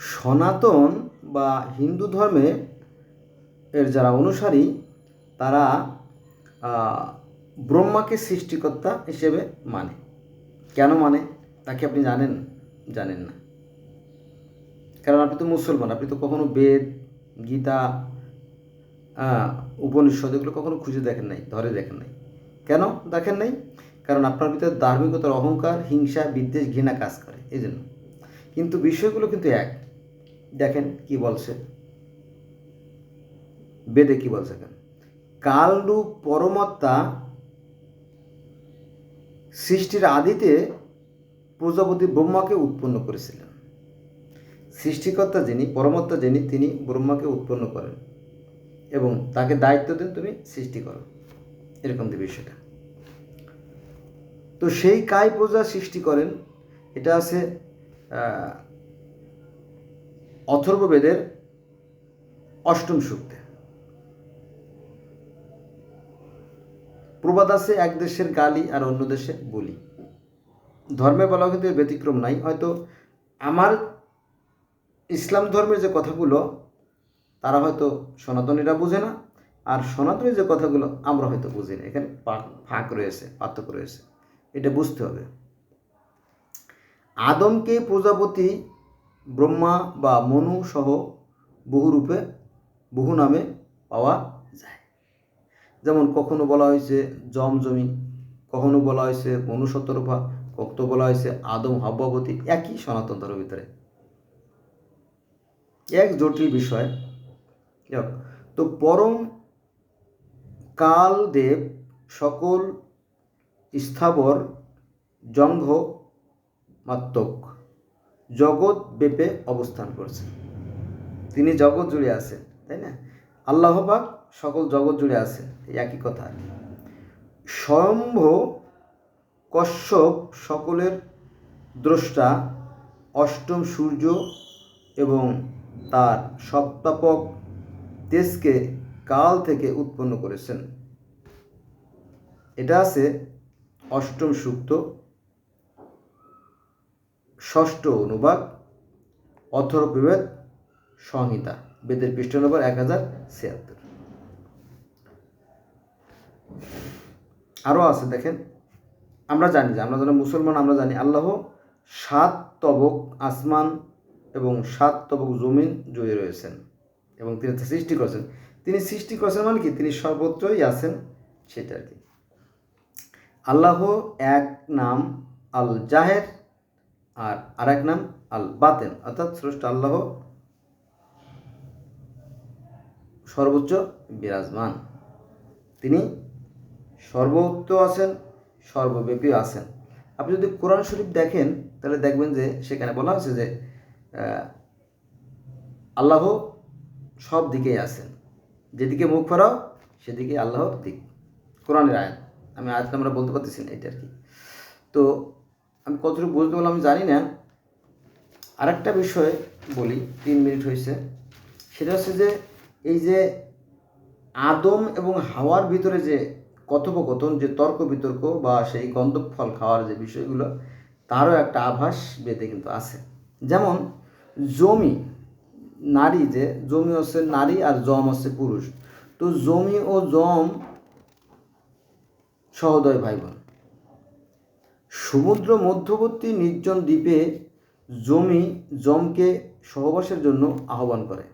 সনাতন বা হিন্দু ধর্মে এর যারা অনুসারী তারা ব্রহ্মাকে সৃষ্টিকর্তা হিসেবে মানে। কেন মানে তা কি আপনি জানেন? জানেন না, কারণ আপনি তো মুসলমান, আপনি তো কখনো বেদ, গীতা, উপনিষদ এগুলো কখনো খুঁজে দেখেন নাই, ধরে দেখেন নাই। কেন দেখেন নাই? কারণ আপনার ভিতরে ধার্মিকতার অহংকার, হিংসা, বিদ্বেষ, ঘৃণা কাজ করে, এই জন্য। কিন্তু বিষয়গুলো কিন্তু এক। দেখেন কি বলছে বেদে, কি বলছে কেন? কালরূপ পরমাত্মা সৃষ্টির আদিতে প্রজাপতি ব্রহ্মাকে উৎপন্ন করেছিলেন। সৃষ্টিকর্তা যিনি, পরমাত্মা যিনি, তিনি ব্রহ্মাকে উৎপন্ন করেন এবং তাকে দায়িত্ব দেন তুমি সৃষ্টি করো, এরকম যে বিষয়টা। তো সেই কায় প্রজা সৃষ্টি করেন, এটা আছে অথর্ববেদের 8ম সূক্তে। প্রবাদ আছে, এক দেশের গালি আর অন্য দেশে বলি। ধর্মে বলা কিন্তু এর ব্যতিক্রম নাই। হয়তো আমার ইসলাম ধর্মের যে কথাগুলো তারা হয়তো সনাতনীরা বুঝে না, আর সনাতনী যে কথাগুলো আমরা হয়তো বুঝি না। এখানে ফাঁক রয়েছে, পার্থক্য রয়েছে, এটা বুঝতে হবে। আদমকে প্রজাপতি, ব্রহ্মা বা মনু সহ বহু রূপে, বহু নামে পাওয়া যায়। যেমন কখনো বলা হয়েছে জমজমি, কখনো বলা হয়েছে মনু শতরূপা, কখনো বলা হয়েছে আদম হাব্বাবতী। একই সনাতন ধর্মের ভিতরে, এক জটিল বিষয়। তো পরম কালদেব সকল স্থাবর জঙ্ঘ মাত্মক জগৎ ব্যাপে অবস্থান করছেন। তিনি জগৎ জুড়ে আছেন, তাই না? আল্লাহ পাক সকল জগৎ জুড়ে আছেন, এই একই কথা। স্বয়ম্ভ কশ্যপ সকলের দ্রষ্টা, অষ্টম সূর্য এবং তার সপ্তাপক তেজকে কাল থেকে উৎপন্ন করেছেন। এটা আছে 8ম সূক্ত, 6ষ্ঠ অনুবাদ, অথর্ববেদ সংহিতা, বেদের পৃষ্ঠ নম্বর 1076। আরও আছে, দেখেন। আমরা জানি যে, আমরা যারা মুসলমান, আমরা জানি আল্লাহ 7 তবক আসমান এবং 7 তবক জমিন জুড়ে রয়েছেন এবং তিনি সৃষ্টি করেছেন। তিনি সৃষ্টি করেছেন মানে কি? তিনি সর্বত্রই আছেন, সেটা আর কি। আল্লাহ এক নাম আল জাহের আর আরেক নাম আল বাতেন, অর্থাৎ স্রষ্টা আল্লাহ সর্বোচ্চ বিরাজমান। তিনি সর্বত্র আছেন, সর্বব্যাপী আছেন। আপনি যদি কোরআন শরীফ দেখেন তাহলে দেখবেন যে সেখানে বলা হয়েছে যে আল্লাহ সব দিকেই আছেন, যেদিকে মুখ ফেরাও সেদিকে আল্লাহর দিক। কোরআনের আয়াত, আমি আয়াতটা আমরা বলতে পারতেছি না, এটা আর কি। তো আমি কতটুকু বুঝতে পারলাম আমি জানি না। আরেকটা বিষয় বলি, 3 মিনিট হয়েছে। সেটা হচ্ছে যে এই যে আদম এবং হাওয়ার ভিতরে যে কথোপকথন, যে তর্ক বিতর্ক বা সেই গন্ধব ফল খাওয়ার যে বিষয়গুলো, তারও একটা আভাস বেদে কিন্তু আছে। যেমন জমি, নারী, যে জমি হচ্ছে নারী আর যম হচ্ছে পুরুষ। তো জমি ও যম সহোদয় ভাই বোন। সমুদ্র মধ্যবর্তী নির্জন দ্বীপে জমি যমকে সহবাসের জন্য আহ্বান করে।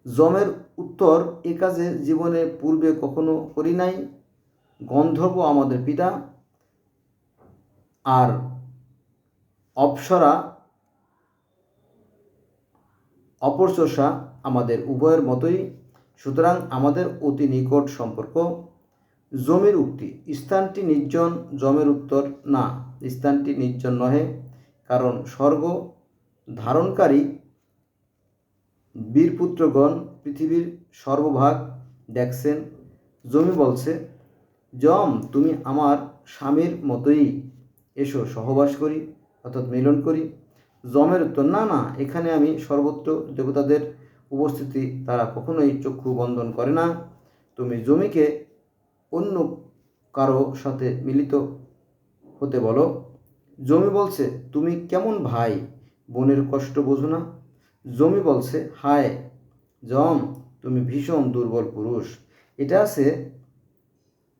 যমের উত্তর, এ কাজে জীবনে পূর্বে কখনো করি নাই, গন্ধর্ব আমাদের পিতা আর অপ্সরা অপরচষা আমাদের উভয়ের মতোই, সুতরাং আমাদের অতি নিকট সম্পর্ক। যমের উক্তি, স্থানটি নির্জন। যমের উত্তর, না, স্থানটি নির্জন নহে, কারণ স্বর্গ ধারণকারী বীরপুত্রগণ পৃথিবীর সর্বভাগ দেখছেন। যমি বলছে, যম তুমি আমার স্বামীর মতোই, এসো সহবাস করি, অর্থাৎ মিলন করি। যমের উত্তর, না না, এখানে আমি সর্বত্র দেবতাদের উপস্থিতি, তারা কখনোই চক্ষু বন্ধন করে না। তুমি জমিকে অন্য কারো সাথে মিলিত হতে বলো। জমি বলছে, তুমি কেমন ভাই, বোনের কষ্ট বোঝো না? জমি বলছে, হায় যম, তুমি ভীষণ দুর্বল পুরুষ। এটা আছে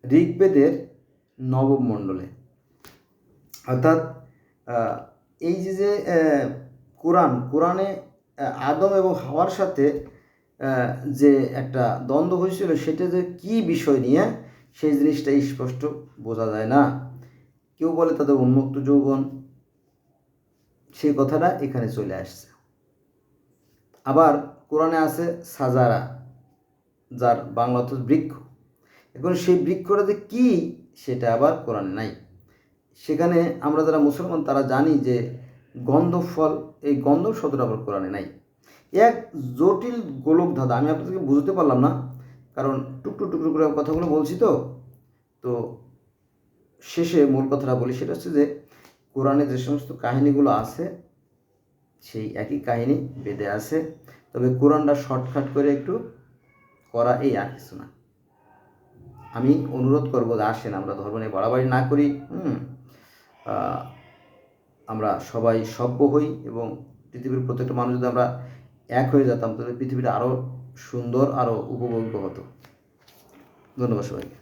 ঋগ্বেদের নবম মণ্ডলে। অর্থাৎ এই যে কোরআনে আদম এবং হাওয়ার সাথে যে একটা দ্বন্দ্ব হয়েছিল, সেটা যে কী বিষয় নিয়ে সেই জিনিসটা স্পষ্ট বোঝা যায় না। কেউ বলে তাদের উন্মুক্ত যৌবন, সেই কথাটা এখানে চলে আসছে। আবার কোরআনে আছে সাজারা, যার বাংলা অর্থ বৃক্ষ। এখন সেই বৃক্ষটা যে কী সেটা আবার কোরআনে নাই। সেখানে আমরা যারা মুসলমান তারা জানি যে গন্ধব ফল, এই গন্ধব শব্দটা আবার কোরআনে নাই। এক জটিল গোলক ধাঁধা, আমি আপনাদেরকে বুঝতে পারলাম না, কারণ টুকরো টুকরো করে কথাগুলো বলছি। তো শেষে মূল কথাটা বলি, সেটা হচ্ছে যে কোরআনে যে সমস্ত কাহিনীগুলো আছে সেই একই কাহিনী বেদে আছে, তবে কোরআনটা শর্টকাট করে একটু করা, এই আর কিছু না। আমি অনুরোধ করবো যে আসেন আমরা ধর্ম নিয়ে বাড়াবাড়ি না করি, আমরা সবাই সভ্য হই, এবং পৃথিবীর প্রত্যেকটা মানুষ যদি আমরা এক হয়ে যেতাম তাহলে পৃথিবীটা আরও সুন্দর, আরও উপভোগ্য হতো। ধন্যবাদ সবাইকে।